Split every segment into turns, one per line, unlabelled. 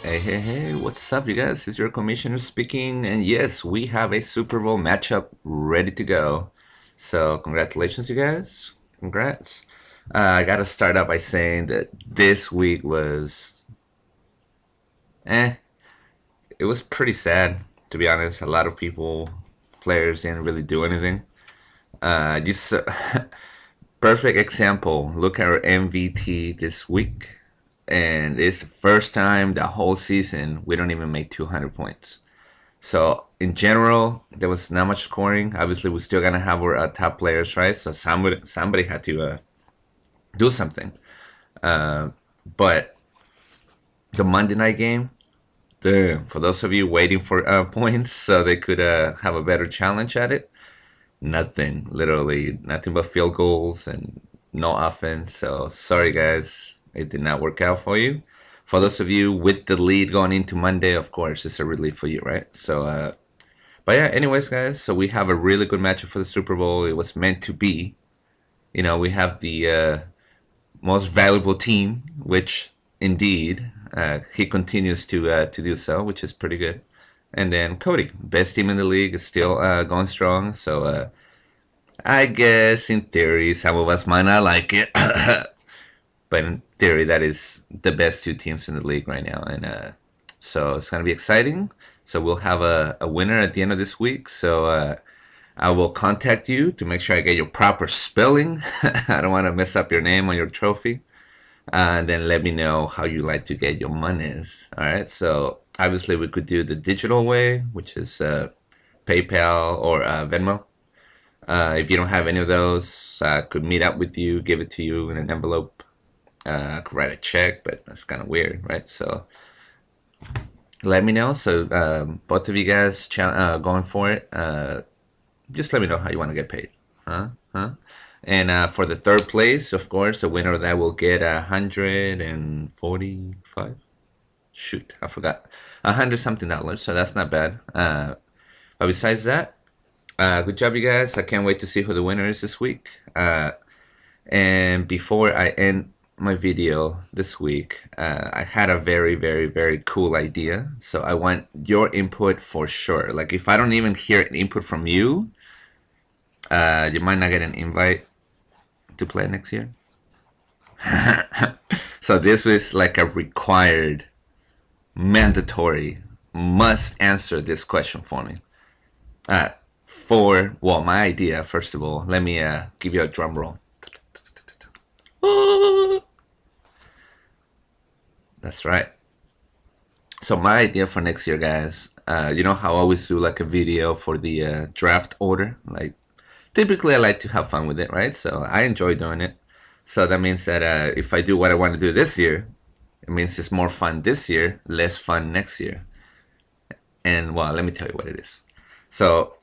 Hey, hey, hey, what's up, you guys? It's your commissioner speaking, and yes, we have a Super Bowl matchup ready to go. So, congratulations, you guys. Congrats. I gotta start out by saying that this week was, eh, it was pretty sad, to be honest. A lot of players didn't really do anything. Just perfect example. Look at our MVT this week, and it's the first time the whole season we don't even make 200 points. So in general, there was not much scoring. Obviously, we're still gonna have our top players, right? So somebody had to do something. But the Monday night game, damn, for those of you waiting for points so they could have a better challenge at it, nothing. Literally nothing but field goals and no offense. So sorry, guys, it did not work out for you. For those of you with the lead going into Monday, of course, it's a relief for you, right? So but yeah, anyways, guys, so we have a really good matchup for the Super Bowl. It was meant to be. We have the most valuable team, which indeed he continues to do so, which is pretty good. And then Cody, best team in the league, is still going strong. So I guess in theory, some of us might not like it, but in theory, that is the best two teams in the league right now, and so it's gonna be exciting. So we'll have a winner at the end of this week. So I will contact you to make sure I get your proper spelling. I don't want to mess up your name on your trophy. And then let me know how you like to get your monies. All right. So obviously we could do the digital way, which is PayPal or Venmo. If you don't have any of those, I could meet up with you, give it to you in an envelope. I could write a check, but that's kind of weird, right? So let me know. So both of you guys going for it. Just let me know how you want to get paid. Huh? And for the third place, of course, the winner of that will get 145. Shoot, I forgot. 100 something dollars. So that's not bad. But besides that, good job, you guys. I can't wait to see who the winner is this week. And before I end my video this week, I had a very, very, very cool idea. So I want your input for sure. Like if I don't even hear an input from you, you might not get an invite to play next year. So this was like a required, mandatory, must answer this question for me. My idea, first of all, let me give you a drum roll. That's right. So my idea for next year, guys, you know how I always do like a video for the draft order? Like typically I like to have fun with it, right? So I enjoy doing it. So that means that if I do what I want to do this year, it means it's more fun this year, less fun next year. And well, let me tell you what it is. So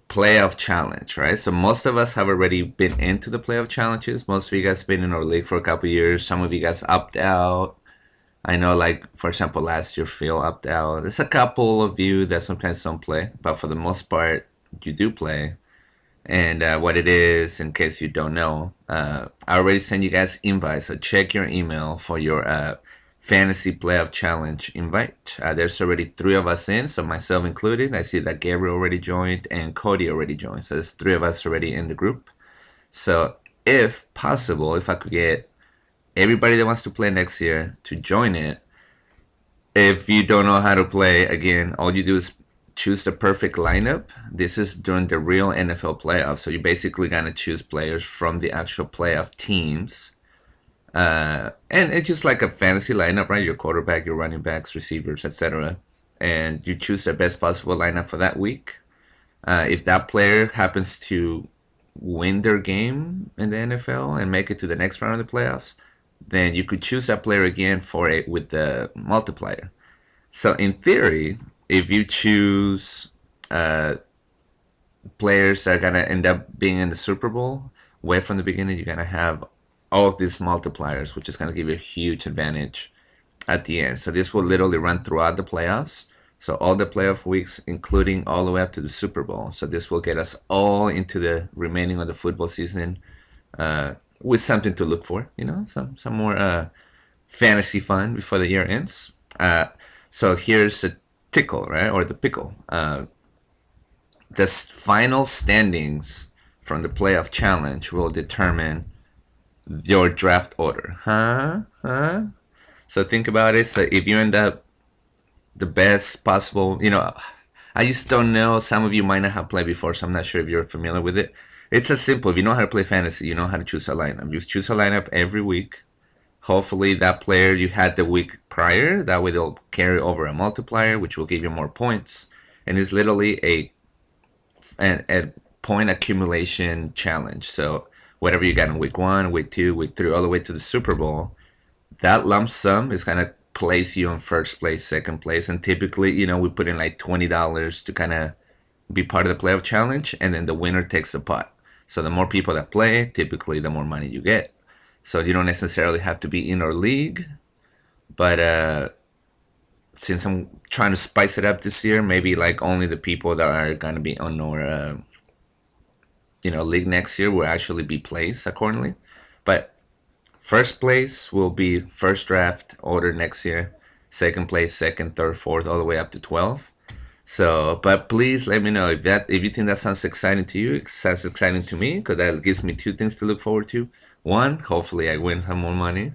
playoff challenge, right? So most of us have already been into the playoff challenges. Most of you guys have been in our league for a couple years. Some of you guys opt out. I know, like, for example, last year Phil opted out. There's a couple of you that sometimes don't play, but for the most part, you do play. And what it is, in case you don't know, I already sent you guys invites, so check your email for your fantasy playoff challenge invite. There's already 3 of us in, so myself included. I see that Gabriel already joined and Cody already joined, so there's 3 of us already in the group. So if possible, if I could get everybody that wants to play next year to join it. If you don't know how to play, again, all you do is choose the perfect lineup. This is during the real NFL playoffs. So you're basically going to choose players from the actual playoff teams. And it's just like a fantasy lineup, right? Your quarterback, your running backs, receivers, etc. And you choose the best possible lineup for that week. If that player happens to win their game in the NFL and make it to the next round of the playoffs, then you could choose that player again for it with the multiplier. So in theory, if you choose players that are gonna end up being in the Super Bowl, way from the beginning, you're gonna have all of these multipliers, which is gonna give you a huge advantage at the end. So this will literally run throughout the playoffs. So all the playoff weeks, including all the way up to the Super Bowl. So this will get us all into the remaining of the football season with something to look for, some more fantasy fun before the year ends. So here's a tickle, right, or the pickle. The final standings from the playoff challenge will determine your draft order. Huh? So think about it. So if you end up the best possible, I just don't know. Some of you might not have played before, so I'm not sure if you're familiar with it. It's as simple. If you know how to play fantasy, you know how to choose a lineup. You choose a lineup every week. Hopefully, that player you had the week prior, that way they'll carry over a multiplier, which will give you more points. And it's literally a point accumulation challenge. So whatever you got in week 1, week 2, week 3, all the way to the Super Bowl, that lump sum is going to place you in first place, second place. And typically, we put in like $20 to kind of be part of the playoff challenge, and then the winner takes the pot. So the more people that play, typically the more money you get. So you don't necessarily have to be in our league, but since I'm trying to spice it up this year, maybe like only the people that are gonna be on our league next year will actually be placed accordingly. But first place will be first draft order next year. Second place, second, third, fourth, all the way up to 12. So, but please let me know if you think that sounds exciting to you. It sounds exciting to me because that gives me 2 things to look forward to. 1, hopefully I win some more money,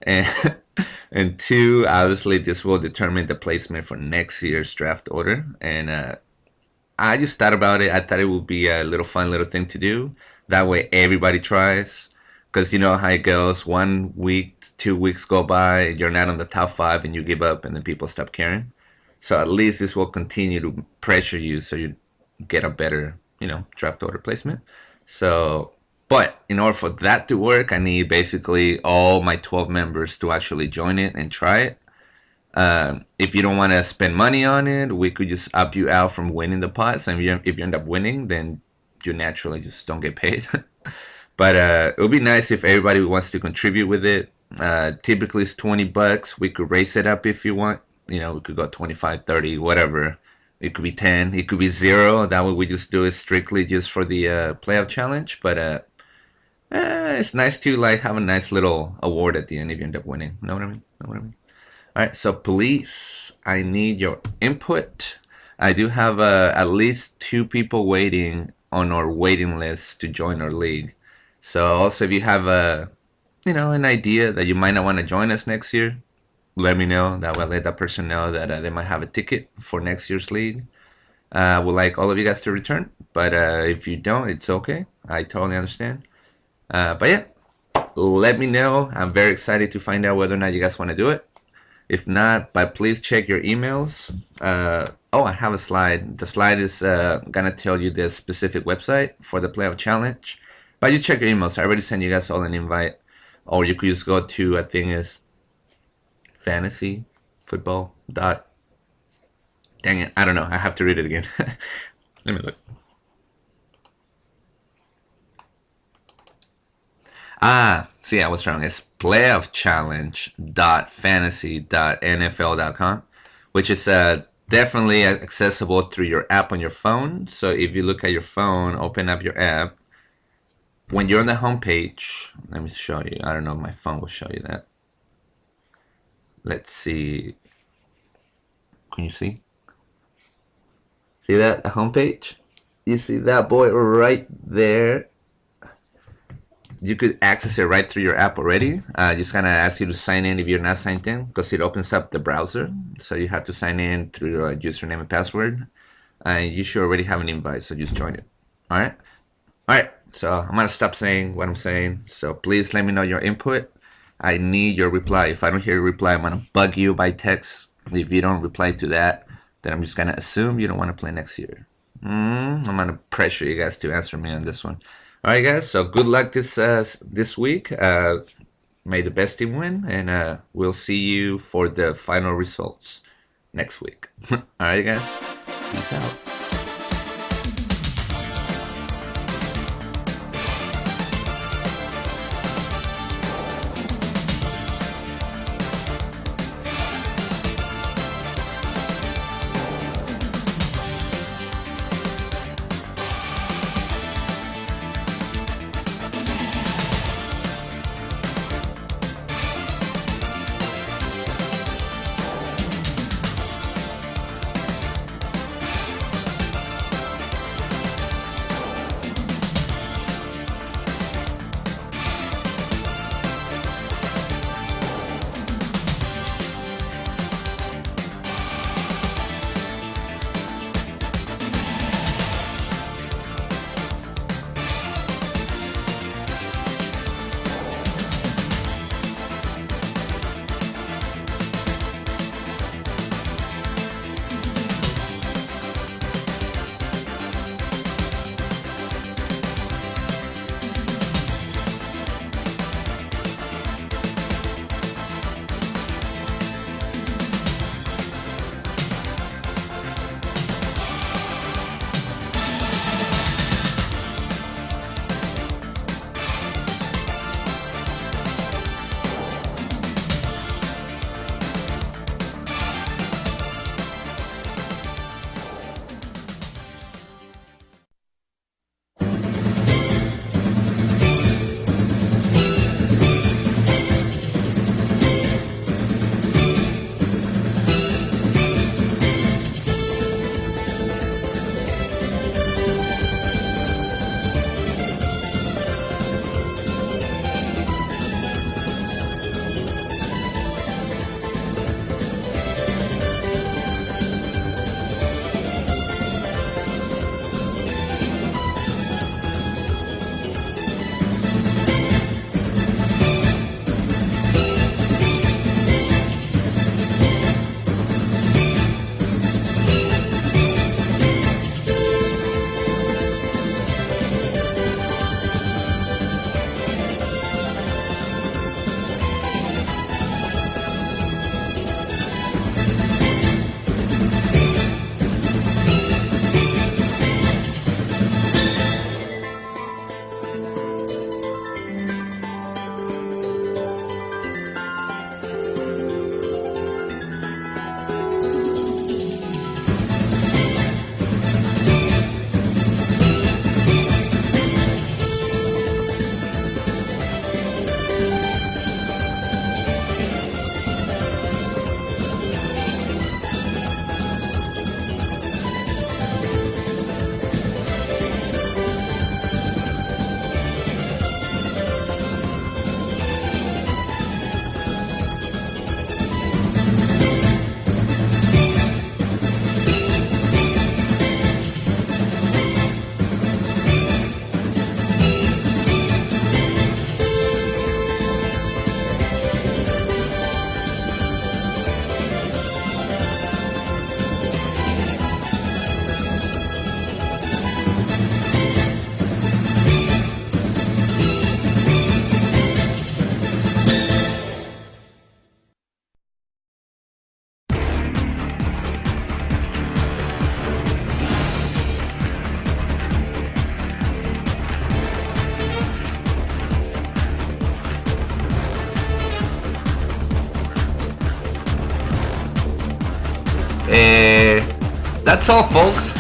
and and 2, obviously this will determine the placement for next year's draft order. And I just thought about it. I thought it would be a little fun little thing to do. That way everybody tries, because you know how it goes. 1 week, 2 weeks go by, you're not on the top 5, and you give up, and then people stop caring. So at least this will continue to pressure you so you get a better, draft order placement. So, but in order for that to work, I need basically all my 12 members to actually join it and try it. If you don't want to spend money on it, we could just opt you out from winning the pots. And if you end up winning, then you naturally just don't get paid. But it would be nice if everybody wants to contribute with it. Typically it's $20. We could raise it up if you want. We could go 25, 30, whatever. It could be 10, it could be 0. That way we just do it strictly just for the playoff challenge. But it's nice to like have a nice little award at the end if you end up winning. Know what I mean? All right, so please, I need your input. I do have at least 2 people waiting on our waiting list to join our league. So also, if you have an idea that you might not want to join us next year, let me know. That will let that person know that they might have a ticket for next year's league. I would like all of you guys to return, but if you don't, it's okay. I totally understand. But yeah, let me know. I'm very excited to find out whether or not you guys want to do it. If not, but please check your emails. I have a slide. The slide is gonna tell you the specific website for the playoff challenge. But you check your emails. I already sent you guys all an invite. Or you could just go to, I think it's fantasy football dot. Dang it, I don't know. I have to read it again. Let me look. See, I was wrong. It's playoffchallenge.fantasy.nfl.com, which is definitely accessible through your app on your phone. So if you look at your phone, open up your app. When you're on the home page, let me show you. I don't know if my phone will show you that. Let's see. Can you see? See that home page? You see that boy right there? You could access it right through your app already. Just kind of ask you to sign in if you're not signed in, because it opens up the browser. So you have to sign in through your username and password. You should already have an invite, so just join it. All right? All right. So I'm going to stop saying what I'm saying. So please let me know your input. I need your reply. If I don't hear your reply, I'm going to bug you by text. If you don't reply to that, then I'm just going to assume you don't want to play next year. I'm going to pressure you guys to answer me on this one. All right, guys. So good luck this week. May the best team win, and we'll see you for the final results next week. All right, guys. Peace out. That's all, folks.